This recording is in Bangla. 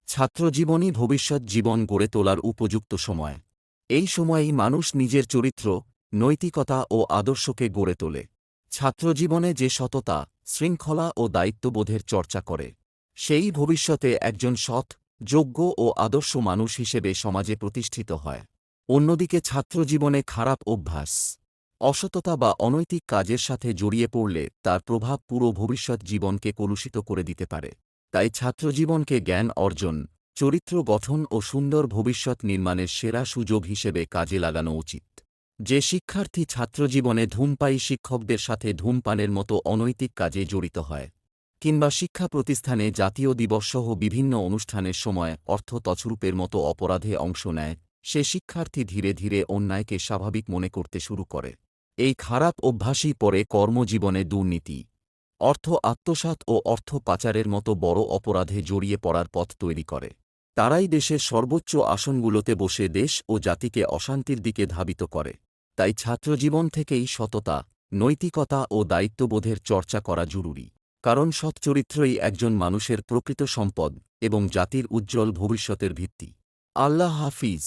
ছাত্রজীবনই ভবিষ্যৎ জীবন গড়ে তোলার উপযুক্ত সময়। এই সময়েই মানুষ নিজের চরিত্র, নৈতিকতা ও আদর্শকে গড়ে তোলে। ছাত্রজীবনে যে সততা, শৃঙ্খলা ও দায়িত্ববোধের চর্চা করে, সেই ভবিষ্যতে একজন সৎ, যোগ্য ও আদর্শ মানুষ হিসেবে সমাজে প্রতিষ্ঠিত হয়। অন্যদিকে ছাত্রজীবনে খারাপ অভ্যাস, অসততা বা অনৈতিক কাজের সাথে জড়িয়ে পড়লে তার প্রভাব পুরো ভবিষ্যৎ জীবনকে কলুষিত করে দিতে পারে। তাই ছাত্রজীবনকে জ্ঞান অর্জন, চরিত্র গঠন ও সুন্দর ভবিষ্যৎ নির্মাণের সেরা সুযোগ হিসেবে কাজে লাগানো উচিত। যে শিক্ষার্থী ছাত্রজীবনে ধূমপায়ী শিক্ষকদের সাথে ধূমপানের মতো অনৈতিক কাজে জড়িত হয়, কিংবা শিক্ষা প্রতিষ্ঠানে জাতীয় দিবসসহ বিভিন্ন অনুষ্ঠানের সময় অর্থ তছরূপের মতো অপরাধে অংশ নেয়, সে শিক্ষার্থী ধীরে ধীরে অন্যায়কে স্বাভাবিক মনে করতে শুরু করে। এই খারাপ অভ্যাসই পরে কর্মজীবনে দুর্নীতি, অর্থ আত্মসাৎ ও অর্থ পাচারের মতো বড় অপরাধে জড়িয়ে পড়ার পথ তৈরি করে। তারাই দেশের সর্বোচ্চ আসনগুলোতে বসে দেশ ও জাতিকে অশান্তির দিকে ধাবিত করে। তাই ছাত্রজীবন থেকেই সততা, নৈতিকতা ও দায়িত্ববোধের চর্চা করা জরুরি। কারণ সৎচরিত্রই একজন মানুষের প্রকৃত সম্পদ এবং জাতির উজ্জ্বল ভবিষ্যতের ভিত্তি। আল্লাহ হাফিজ।